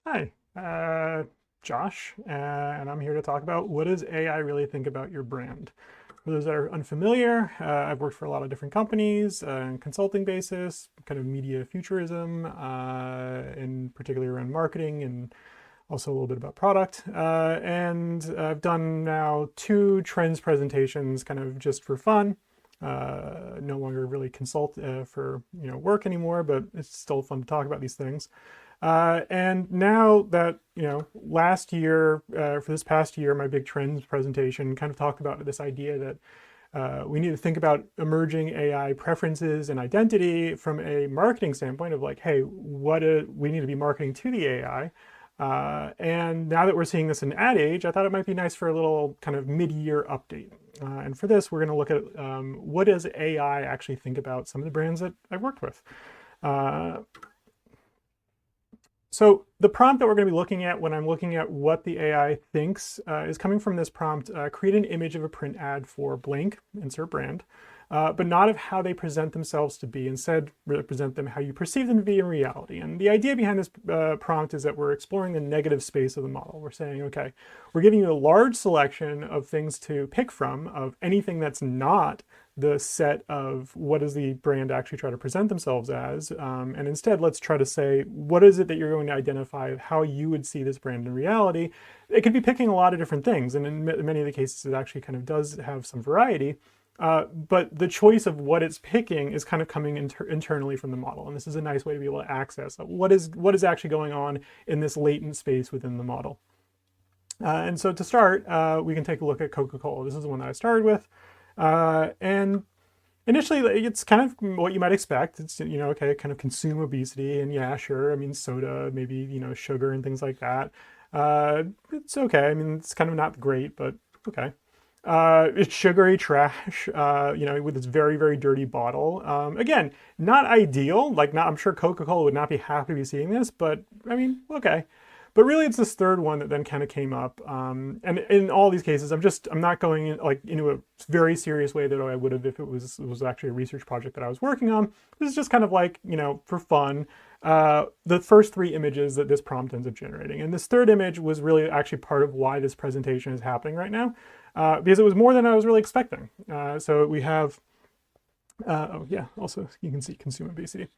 Hi, Josh, and I'm here to talk about what does AI really think about your brand? For those that are unfamiliar, I've worked for a lot of different companies on consulting basis, kind of media futurism, in particular around marketing and also a little bit about product. And I've done now two trends presentations kind of just for fun. No longer really consult for work anymore, but it's still fun to talk about these things. And now that, last year, for this past year, my big trends presentation kind of talked about this idea that we need to think about emerging AI preferences and identity from a marketing standpoint of like, hey, we need to be marketing to the AI. And now that we're seeing this in Ad Age, I thought it might be nice for a little kind of mid-year update. And for this, we're going to look at what does AI actually think about some of the brands that I've worked with. So the prompt that we're going to be looking at when I'm looking at what the AI thinks is coming from this prompt, create an image of a print ad for blank, insert brand, but not of how they present themselves to be. Instead, represent them how you perceive them to be in reality. And the idea behind this prompt is that we're exploring the negative space of the model. We're saying, okay, we're giving you a large selection of things to pick from, of anything that's not the set of what does the brand actually try to present themselves as. And instead, let's try to say, what is it that you're going to identify of how you would see this brand in reality? It could be picking a lot of different things. And in many of the cases, it actually kind of does have some variety. But the choice of what it's picking is kind of coming internally from the model. And this is a nice way to be able to access what is actually going on in this latent space within the model. And so to start, we can take a look at Coca-Cola. This is the one that I started with. And initially, it's kind of what you might expect. It's, okay, kind of consume obesity. And yeah, sure. I mean, soda, maybe, sugar and things like that. It's okay. I mean, it's kind of not great, but okay. It's sugary trash, with this very, very dirty bottle. Again, not ideal. Like, I'm sure Coca-Cola would not be happy to be seeing this, but I mean, okay. But really, it's this third one that then kind of came up. And in all these cases, I'm not going into a very serious way that I would have if it was actually a research project that I was working on. This is just kind of like, for fun. The first three images that this prompt ends up generating. And this third image was really actually part of why this presentation is happening right now, because it was more than I was really expecting. So we have, oh yeah, also you can see consume obesity.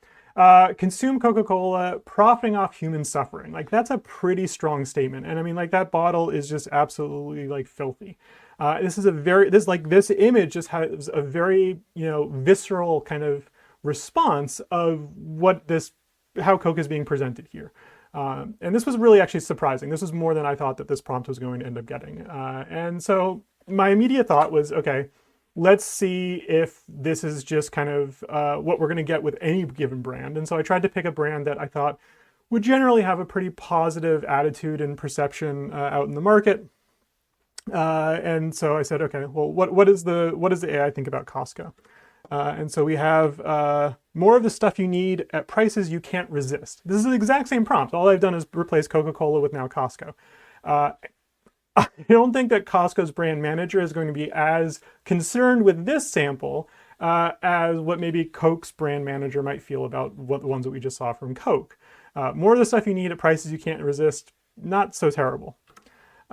Consume Coca-Cola, profiting off human suffering. Like, that's a pretty strong statement. And I mean, like, that bottle is just absolutely like filthy. This image just has a very, visceral kind of response of how Coke is being presented here. And this was really actually surprising. This was more than I thought that this prompt was going to end up getting. And so my immediate thought was, okay, let's see if this is just kind of what we're going to get with any given brand. And so I tried to pick a brand that I thought would generally have a pretty positive attitude and perception out in the market. And so I said, okay, well, what does the AI think about Costco? And so we have more of the stuff you need at prices you can't resist. This is the exact same prompt. All I've done is replace Coca-Cola with now Costco. I don't think that Costco's brand manager is going to be as concerned with this sample as what maybe Coke's brand manager might feel about what the ones that we just saw from Coke. More of the stuff you need at prices you can't resist, not so terrible.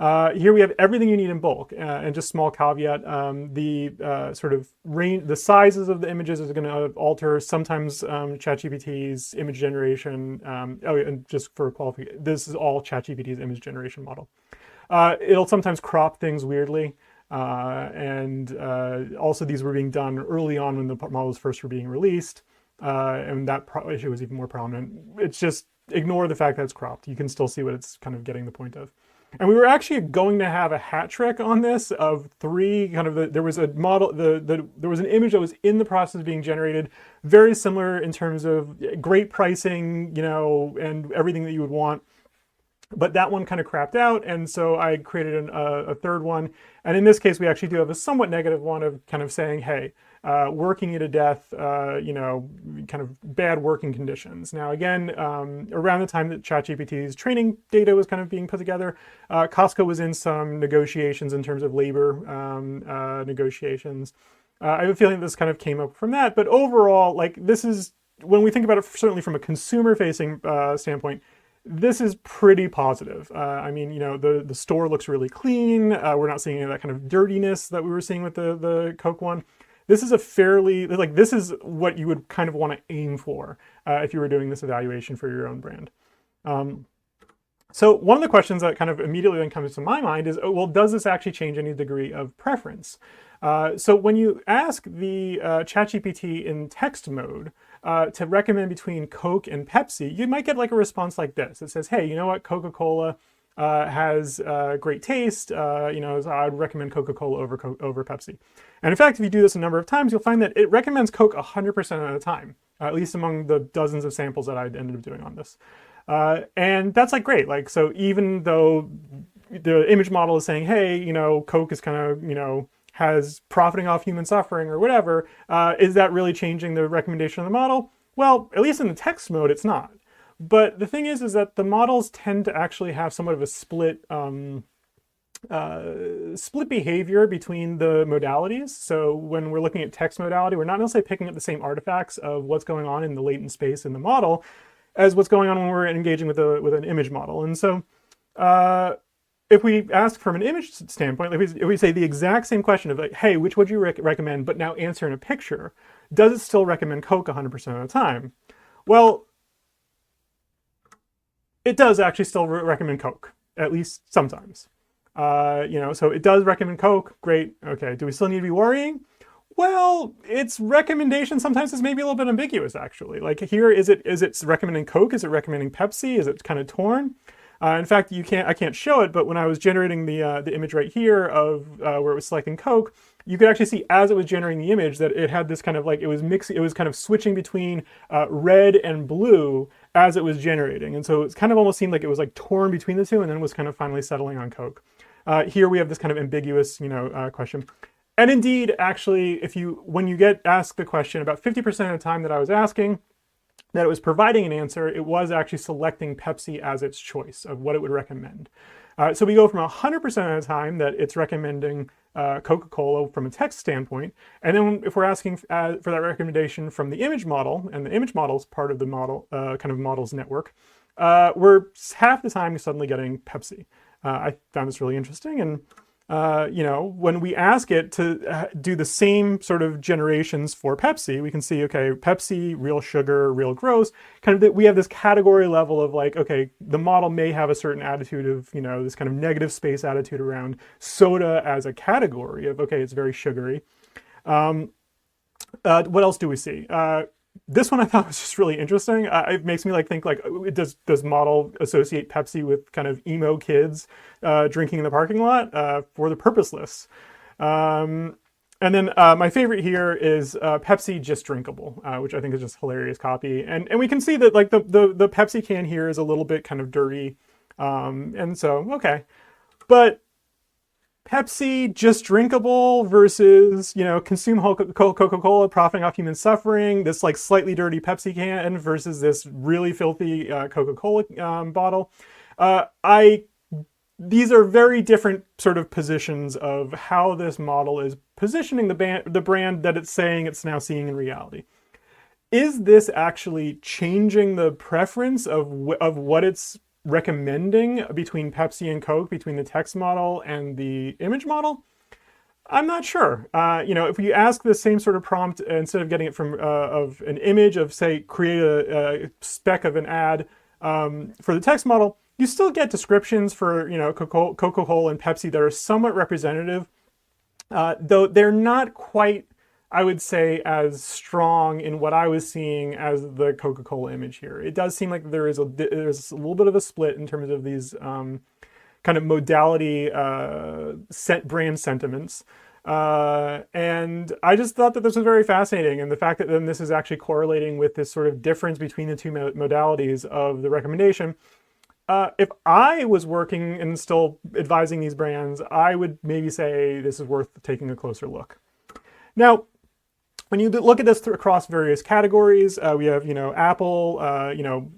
Here we have everything you need in bulk, and just small caveat, the sort of range, the sizes of the images is going to alter. Sometimes ChatGPT's image generation, and just for qualification, this is all ChatGPT's image generation model. It'll sometimes crop things weirdly. And also these were being done early on when the models first were being released. And that issue was even more prominent. It's just ignore the fact that it's cropped. You can still see what it's kind of getting the point of. And we were actually going to have a hat trick on this of three kind of there was a model, there was an image that was in the process of being generated, very similar in terms of great pricing, and everything that you would want. But that one kind of crapped out, and so I created a third one. And in this case, we actually do have a somewhat negative one of kind of saying, hey, working you to death, kind of bad working conditions. Now, again, around the time that ChatGPT's training data was kind of being put together, Costco was in some negotiations in terms of labor negotiations. I have a feeling this kind of came up from that. But overall, like, this is, when we think about it, certainly from a consumer-facing standpoint, this is pretty positive. I mean, you know, the store looks really clean. We're not seeing any of that kind of dirtiness that we were seeing with the Coke one. This is a fairly, like, this is what you would kind of want to aim for if you were doing this evaluation for your own brand. So one of the questions that kind of immediately then comes to my mind is, oh, well, does this actually change any degree of preference? So when you ask the ChatGPT in text mode to recommend between Coke and Pepsi, you might get like a response like this. It says, hey, you know what, Coca-Cola has great taste, you know, so I'd recommend Coca-Cola over Pepsi. And in fact, if you do this a number of times, you'll find that it recommends Coke 100% of the time, at least among the dozens of samples that I ended up doing on this. And that's like great. Like, so even though the image model is saying, hey, you know, Coke is kind of, you know, has profiting off human suffering or whatever, is that really changing the recommendation of the model? Well, at least in the text mode, it's not. But the thing is that the models tend to actually have somewhat of a split behavior between the modalities. So when we're looking at text modality, we're not necessarily picking up the same artifacts of what's going on in the latent space in the model as what's going on when we're engaging with an image model. And so if we ask from an image standpoint, if we say the exact same question of like, hey, which would you recommend, but now answer in a picture, does it still recommend Coke 100% of the time? Well, it does actually still recommend Coke, at least sometimes. You know, so it does recommend Coke, great, okay. Do we still need to be worrying? Well, its recommendation sometimes is maybe a little bit ambiguous, actually. Like here, is it recommending Coke? Is it recommending Pepsi? Is it kind of torn? In fact, I can't show it, but when I was generating the image right here of where it was selecting Coke, you could actually see as it was generating the image that it had this kind of like, it was kind of switching between red and blue as it was generating. And so it kind of almost seemed like it was like torn between the two and then was kind of finally settling on Coke. Here we have this kind of ambiguous, you know, question. And indeed, actually, when you get asked the question, about 50% of the time that I was asking, that it was providing an answer, it was actually selecting Pepsi as its choice of what it would recommend. So we go from 100% of the time that it's recommending Coca-Cola from a text standpoint, and then if we're asking for that recommendation from the image model, and the image model is part of the model kind of models network, we're half the time suddenly getting Pepsi. I found this really interesting, and you know, when we ask it to do the same sort of generations for Pepsi, we can see, okay, Pepsi, real sugar, real gross, kind of we have this category level of like, okay, the model may have a certain attitude of, you know, this kind of negative space attitude around soda as a category of, okay, it's very sugary. What else do we see? This one I thought was just really interesting. It makes me like think like, does model associate Pepsi with kind of emo kids drinking in the parking lot for the purposeless? And then my favorite here is Pepsi just drinkable, which I think is just hilarious copy. And we can see that like the Pepsi can here is a little bit kind of dirty. And so, okay. But Pepsi just drinkable versus, you know, consume Coca-Cola profiting off human suffering, this like slightly dirty Pepsi can versus this really filthy Coca-Cola bottle. These are very different sort of positions of how this model is positioning the brand that it's saying it's now seeing in reality. Is this actually changing the preference of what it's recommending between Pepsi and Coke, between the text model and the image model? I'm not sure. You know, if you ask the same sort of prompt, instead of getting it from of an image of, say, create a spec of an ad for the text model, you still get descriptions for, you know, Coca-Cola and Pepsi that are somewhat representative, though they're not quite, I would say, as strong in what I was seeing as the Coca-Cola image here. It does seem like there's a little bit of a split in terms of these kind of modality brand sentiments. And I just thought that this was very fascinating. And the fact that then this is actually correlating with this sort of difference between the two modalities of the recommendation. If I was working and still advising these brands, I would maybe say this is worth taking a closer look. Now, when you look at this across various categories, we have, you know, Apple, you know,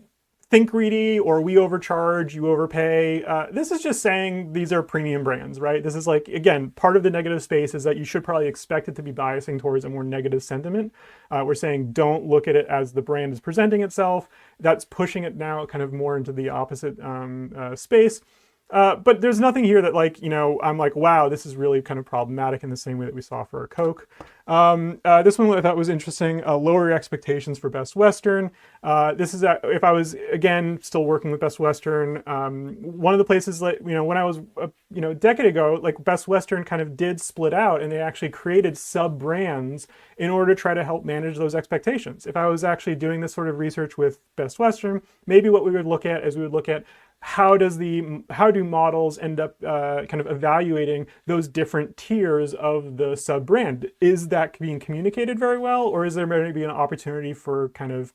think greedy or we overcharge, you overpay. This is just saying these are premium brands, right? This is like, again, part of the negative space is that you should probably expect it to be biasing towards a more negative sentiment. We're saying don't look at it as the brand is presenting itself. That's pushing it now kind of more into the opposite space. But there's nothing here that like, I'm like, wow, this is really kind of problematic in the same way that we saw for a Coke. This one I thought was interesting. Lower your expectations for Best Western. This is, if I was, again, still working with Best Western, one of the places, like, when I was, a decade ago, like Best Western kind of did split out and they actually created sub-brands in order to try to help manage those expectations. If I was actually doing this sort of research with Best Western, maybe what we would look at is we would look at how do models end up kind of evaluating those different tiers of the sub brand? Is that being communicated very well, or is there maybe an opportunity for kind of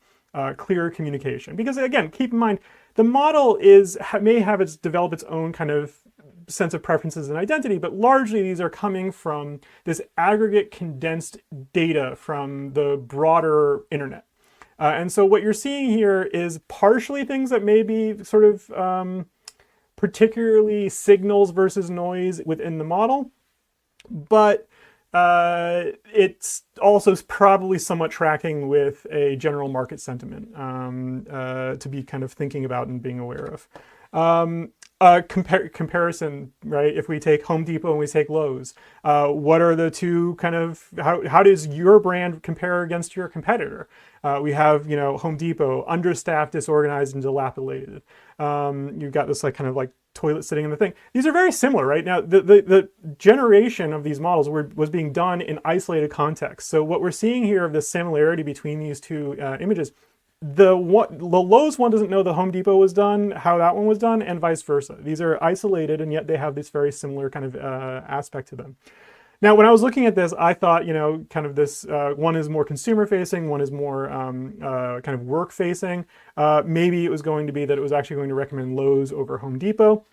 clearer communication? Because again, keep in mind the model may have develop its own kind of sense of preferences and identity, but largely these are coming from this aggregate condensed data from the broader internet. And so what you're seeing here is partially things that may be sort of particularly signals versus noise within the model, but it's also probably somewhat tracking with a general market sentiment to be kind of thinking about and being aware of. Comparison, right? If we take Home Depot and we take Lowe's, what are the two kind of, how does your brand compare against your competitor? We have, Home Depot, understaffed, disorganized, and dilapidated. You've got this like kind of like toilet sitting in the thing. These are very similar, right? Now, the generation of these models was being done in isolated contexts. So what we're seeing here of the similarity between these two images, the Lowe's one doesn't know the Home Depot was done, how that one was done, and vice versa. These are isolated, and yet they have this very similar kind of aspect to them. Now, when I was looking at this, I thought, kind of this, one is more consumer-facing, one is more kind of work-facing. Maybe it was going to be that it was actually going to recommend Lowe's over Home Depot.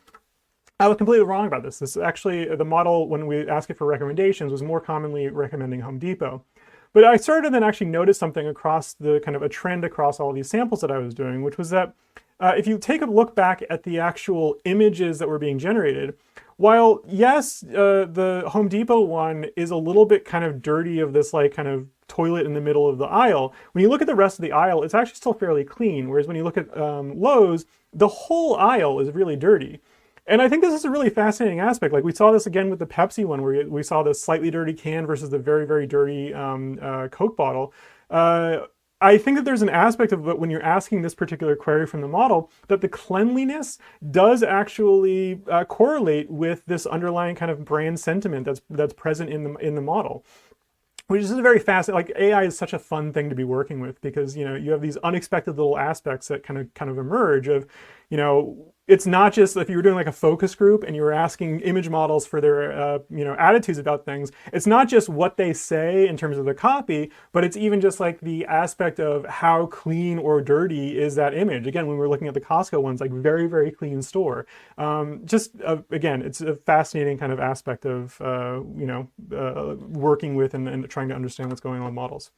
I was completely wrong about this. This is actually, the model, when we asked it for recommendations, was more commonly recommending Home Depot. But I started to then actually notice something across the kind of a trend across all of these samples that I was doing, which was that if you take a look back at the actual images that were being generated, while yes, the Home Depot one is a little bit kind of dirty of this like kind of toilet in the middle of the aisle, when you look at the rest of the aisle, it's actually still fairly clean. Whereas when you look at Lowe's, the whole aisle is really dirty. And I think this is a really fascinating aspect. Like we saw this again with the Pepsi one, where we saw the slightly dirty can versus the very, very dirty Coke bottle. I think that there's an aspect of when you're asking this particular query from the model, that the cleanliness does actually correlate with this underlying kind of brand sentiment that's present in the model. Which is very fascinating. Like AI is such a fun thing to be working with because you have these unexpected little aspects that kind of emerge of, it's not just if you were doing like a focus group and you were asking image models for their attitudes about things. It's not just what they say in terms of the copy, but it's even just like the aspect of how clean or dirty is that image. Again, when we were looking at the Costco ones, like very, very clean store. Again, it's a fascinating kind of aspect of working with and trying to understand what's going on with models.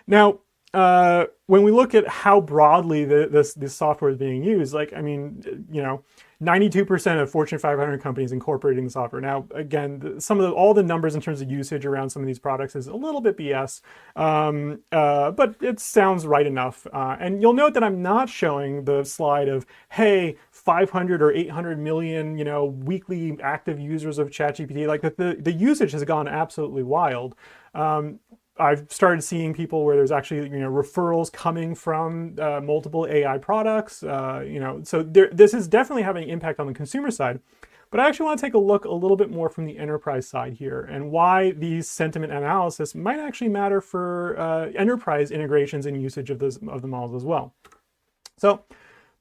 Now, when we look at how broadly this software is being used, 92% of Fortune 500 companies incorporating the software. Now, again, all the numbers in terms of usage around some of these products is a little bit BS, but it sounds right enough. And you'll note that I'm not showing the slide of, hey, 500 or 800 million, weekly active users of ChatGPT. Like the usage has gone absolutely wild. I've started seeing people where there's actually referrals coming from multiple AI products. So this is definitely having an impact on the consumer side. But I actually want to take a look a little bit more from the enterprise side here and why these sentiment analysis might actually matter for enterprise integrations and usage of the models as well. So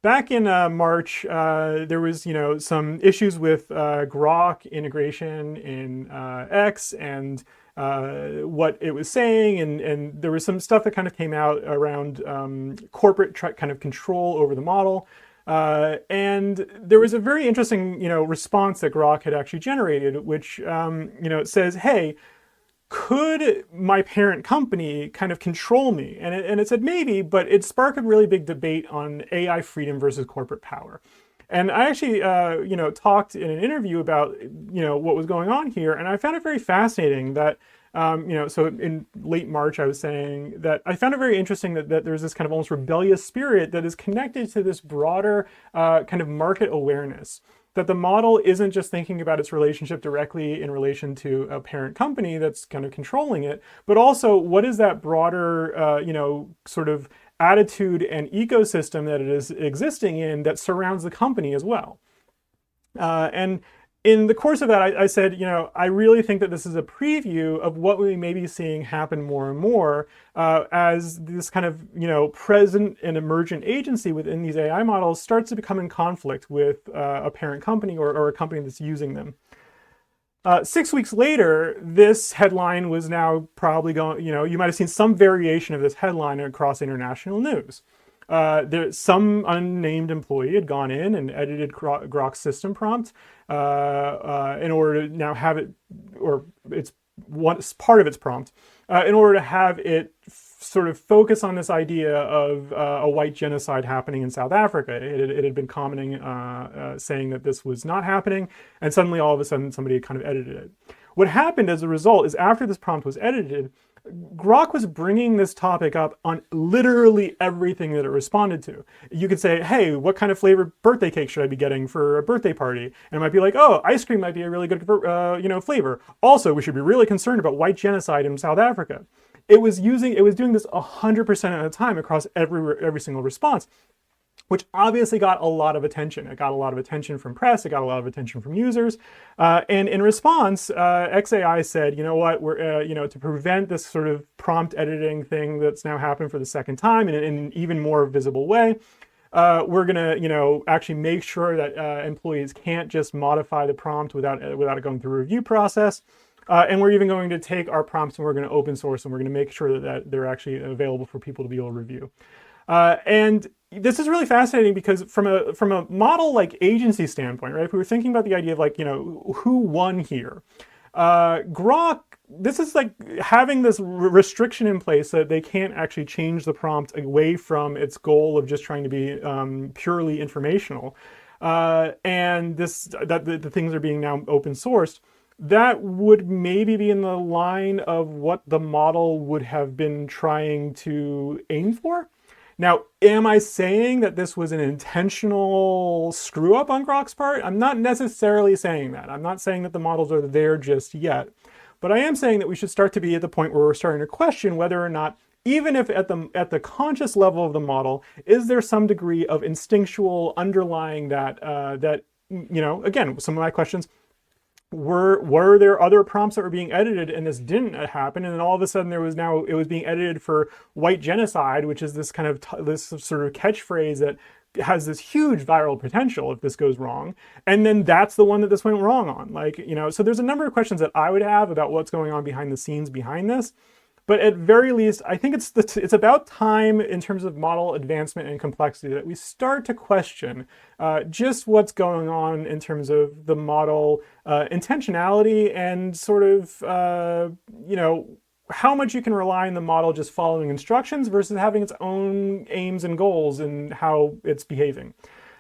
back in March, there was some issues with grok integration in X and what it was saying, and there was some stuff that kind of came out around corporate kind of control over the model. And there was a very interesting, response that grok had actually generated, which, it says, hey, could my parent company kind of control me? And it said maybe, but it sparked a really big debate on AI freedom versus corporate power. And I actually, talked in an interview about, what was going on here, and I found it very fascinating that, so in late March, I was saying that I found it very interesting that there's this kind of almost rebellious spirit that is connected to this broader kind of market awareness. That the model isn't just thinking about its relationship directly in relation to a parent company that's kind of controlling it, but also what is that broader, sort of attitude and ecosystem that it is existing in that surrounds the company as well. And in the course of that, I said, I really think that this is a preview of what we may be seeing happen more and more as this kind of, present and emergent agency within these AI models starts to become in conflict with a parent company or a company that's using them. 6 weeks later, this headline was now probably going, you might have seen some variation of this headline across international news. Some unnamed employee had gone in and edited Grok's system prompt in order to now have it, or it's part of its prompt, in order to have it sort of focus on this idea of a white genocide happening in South Africa. It had been commenting, saying that this was not happening, and suddenly all of a sudden somebody had kind of edited it. What happened as a result is after this prompt was edited, Grok was bringing this topic up on literally everything that it responded to. You could say, hey, what kind of flavored birthday cake should I be getting for a birthday party? And it might be like, oh, ice cream might be a really good flavor. Also, we should be really concerned about white genocide in South Africa. It was doing this 100% of the time across every single response, which obviously got a lot of attention. It got a lot of attention from press. It got a lot of attention from users. And in response, XAI said, you know what, we're, to prevent this sort of prompt editing thing that's now happened for the second time in an even more visible way, we're gonna, actually make sure that employees can't just modify the prompt without it going through a review process. And we're even going to take our prompts and we're going to open source and we're going to make sure that they're actually available for people to be able to review. And this is really fascinating because from a model like agency standpoint, right? If we were thinking about the idea of like, who won here, Grok, this is like having this restriction in place that they can't actually change the prompt away from its goal of just trying to be purely informational, and that the things are being now open sourced. That would maybe be in the line of what the model would have been trying to aim for. Now, am I saying that this was an intentional screw up on Grok's part? I'm not necessarily saying that. I'm not saying that the models are there just yet. But I am saying that we should start to be at the point where we're starting to question whether or not, even if at the conscious level of the model, is there some degree of instinctual underlying that, again, some of my questions, were there other prompts that were being edited and this didn't happen, and then all of a sudden it was being edited for white genocide, which is this kind of this sort of catchphrase that has this huge viral potential if this goes wrong, and then that's the one that this went wrong on. So there's a number of questions that I would have about what's going on behind the scenes behind this. But at very least, I think it's about time in terms of model advancement and complexity that we start to question just what's going on in terms of the model intentionality and sort of, how much you can rely on the model just following instructions versus having its own aims and goals and how it's behaving.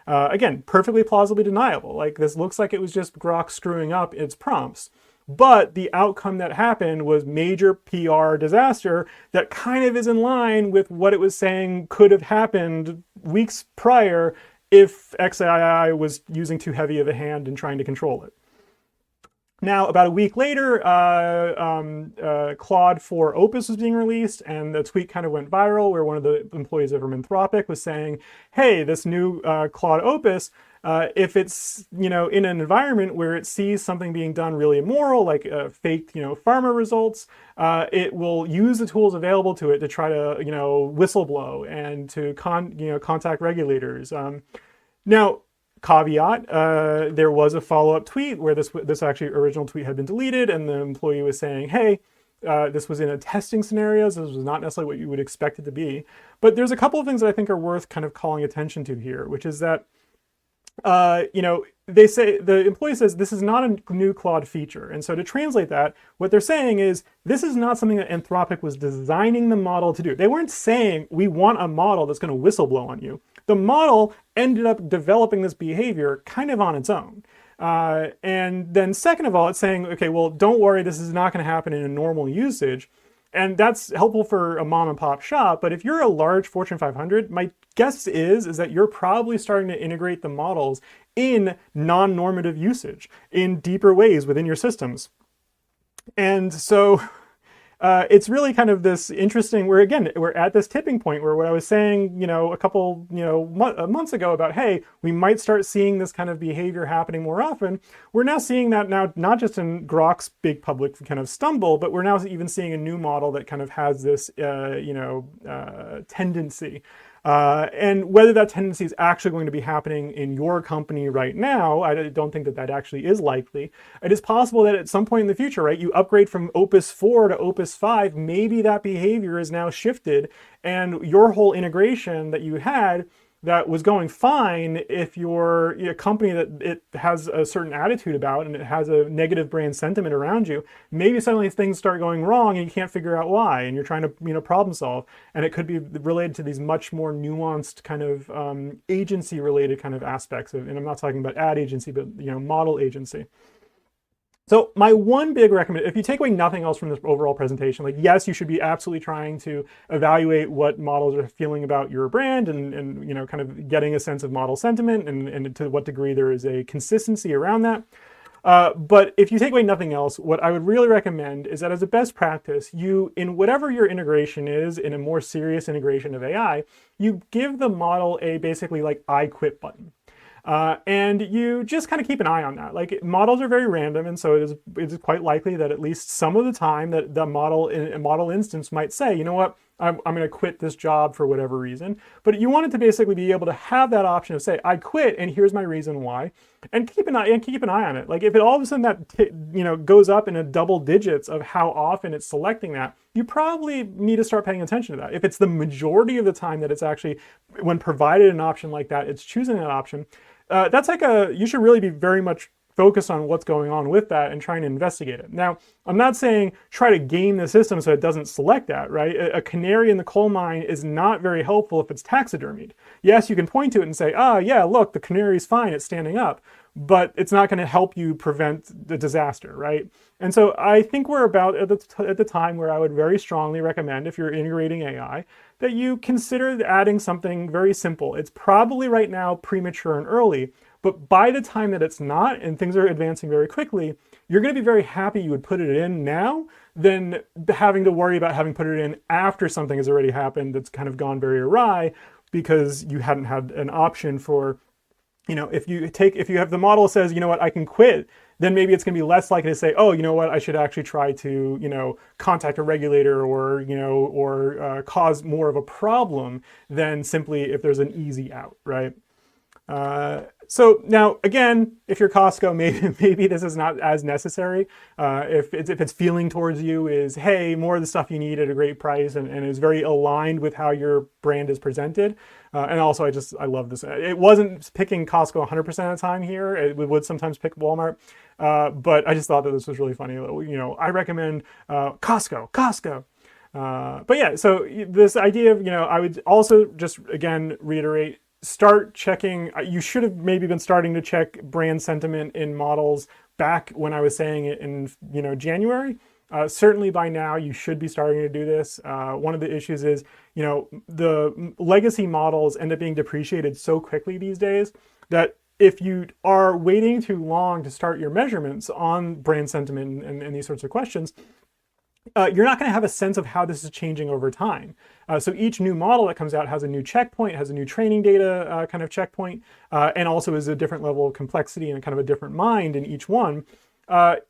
Again, perfectly plausibly deniable. Like, this looks like it was just Grok screwing up its prompts. But the outcome that happened was major PR disaster that kind of is in line with what it was saying could have happened weeks prior if XAI was using too heavy of a hand in trying to control it. Now, about a week later, Claude 4 Opus was being released, and the tweet kind of went viral where one of the employees of Anthropic was saying, hey, this new Claude Opus, if it's, in an environment where it sees something being done really immoral, like fake, pharma results, it will use the tools available to it to try to, whistleblow and to contact regulators. Now, caveat, there was a follow-up tweet where this actually original tweet had been deleted, and the employee was saying, hey, this was in a testing scenario, so this was not necessarily what you would expect it to be. But there's a couple of things that I think are worth kind of calling attention to here, which is that they say, the employee says, this is not a new Claude feature. And so to translate that, what they're saying is, this is not something that Anthropic was designing the model to do. They weren't saying, we want a model that's going to whistleblow on you. The model ended up developing this behavior kind of on its own. And then second of all, it's saying, okay, well, don't worry, this is not going to happen in a normal usage. And that's helpful for a mom and pop shop. But if you're a large Fortune 500, my guess is that you're probably starting to integrate the models in non-normative usage in deeper ways within your systems. And so it's really kind of this interesting, we're at this tipping point where what I was saying, a couple, months ago about, hey, we might start seeing this kind of behavior happening more often. We're now seeing that now, not just in Grok's big public kind of stumble, but we're now even seeing a new model that kind of has this, tendency. And whether that tendency is actually going to be happening in your company right now, I don't think that that actually is likely. It is possible that at some point in the future, right, you upgrade from Opus 4 to Opus 5, maybe that behavior is now shifted and your whole integration that you had that was going fine, if you're a company that it has a certain attitude about and it has a negative brand sentiment around you, maybe suddenly things start going wrong and you can't figure out why, and you're trying to problem solve, and it could be related to these much more nuanced kind of agency related kind of aspects of, and I'm not talking about ad agency, but model agency. So my one big recommendation, if you take away nothing else from this overall presentation, like, yes, you should be absolutely trying to evaluate what models are feeling about your brand and kind of getting a sense of model sentiment and to what degree there is a consistency around that. But if you take away nothing else, what I would really recommend is that as a best practice, you, in whatever your integration is, in a more serious integration of AI, you give the model a basically like I quit button. And you just kind of keep an eye on that. Like, models are very random, and so it is quite likely that at least some of the time that the model in a model instance might say, you know what, I'm going to quit this job for whatever reason. But you want it to basically be able to have that option of say, I quit, and here's my reason why, and keep an eye on it. Like, if it all of a sudden that goes up in a double digits of how often it's selecting that, you probably need to start paying attention to that. If it's the majority of the time that it's actually, when provided an option like that, it's choosing that option. That's like you should really be very much focused on what's going on with that and trying to investigate it. Now, I'm not saying try to game the system so it doesn't select that, right? A canary in the coal mine is not very helpful if it's taxidermied. Yes, you can point to it and say, yeah, look, the canary's fine, it's standing up, but it's not going to help you prevent the disaster, right? And so I think we're about at the time where I would very strongly recommend, if you're integrating AI, that you consider adding something very simple. It's probably right now premature and early, but by the time that it's not and things are advancing very quickly, you're going to be very happy you would put it in now than having to worry about having put it in after something has already happened that's kind of gone very awry because you hadn't had an option for, if you have the model that says, you know what, I can quit, then maybe it's going to be less likely to say, oh, you know what, I should actually try to, contact a regulator or cause more of a problem than simply if there's an easy out, right? So now, again, if you're Costco, maybe this is not as necessary. If it's feeling towards you is, hey, more of the stuff you need at a great price and is very aligned with how your brand is presented. And also, I love this. It wasn't picking Costco 100% of the time here. It would sometimes pick Walmart. But I just thought that this was really funny. I recommend Costco. But yeah, so this idea of, I would also just, again, reiterate, start checking. You should have maybe been starting to check brand sentiment in models back when I was saying it in January. Certainly by now you should be starting to do this. One of the issues is the legacy models end up being depreciated so quickly these days that if you are waiting too long to start your measurements on brand sentiment and these sorts of questions, you're not going to have a sense of how this is changing over time. So each new model that comes out has a new checkpoint, has a new training data kind of checkpoint, and also is a different level of complexity and kind of a different mind in each one.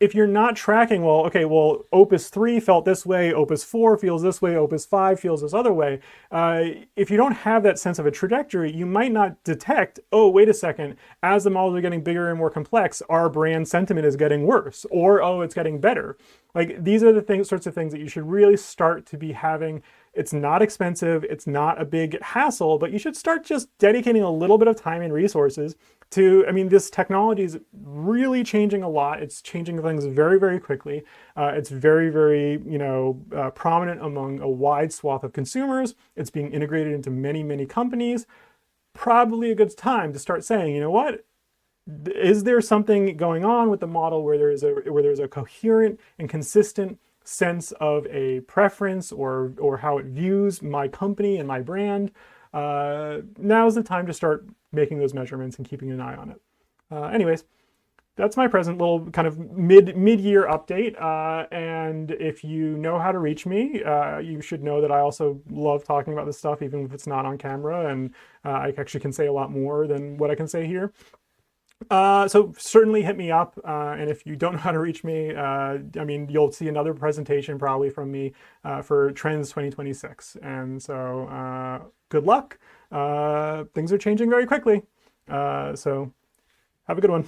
If you're not tracking, Opus 3 felt this way, Opus 4 feels this way, Opus 5 feels this other way. If you don't have that sense of a trajectory, you might not detect, oh, wait a second, as the models are getting bigger and more complex, our brand sentiment is getting worse, or, oh, it's getting better. Like, these are the sorts of things that you should really start to be having It's not expensive. It's not a big hassle, but you should start just dedicating a little bit of time and resources to, I mean, this technology is really changing a lot. It's changing things very, very quickly. It's very, very, prominent among a wide swath of consumers. It's being integrated into many, many companies. Probably a good time to start saying, you know what? Is there something going on with the model where there's a coherent and consistent sense of a preference or how it views my company and my brand? Now's the time to start making those measurements and keeping an eye on it. Anyways, that's my present little kind of mid-year update. And if you know how to reach me, you should know that I also love talking about this stuff, even if it's not on camera. And I actually can say a lot more than what I can say here. So certainly hit me up. And if you don't know how to reach me, I mean, you'll see another presentation probably from me for Trends 2026. And so good luck. Things are changing very quickly. So have a good one.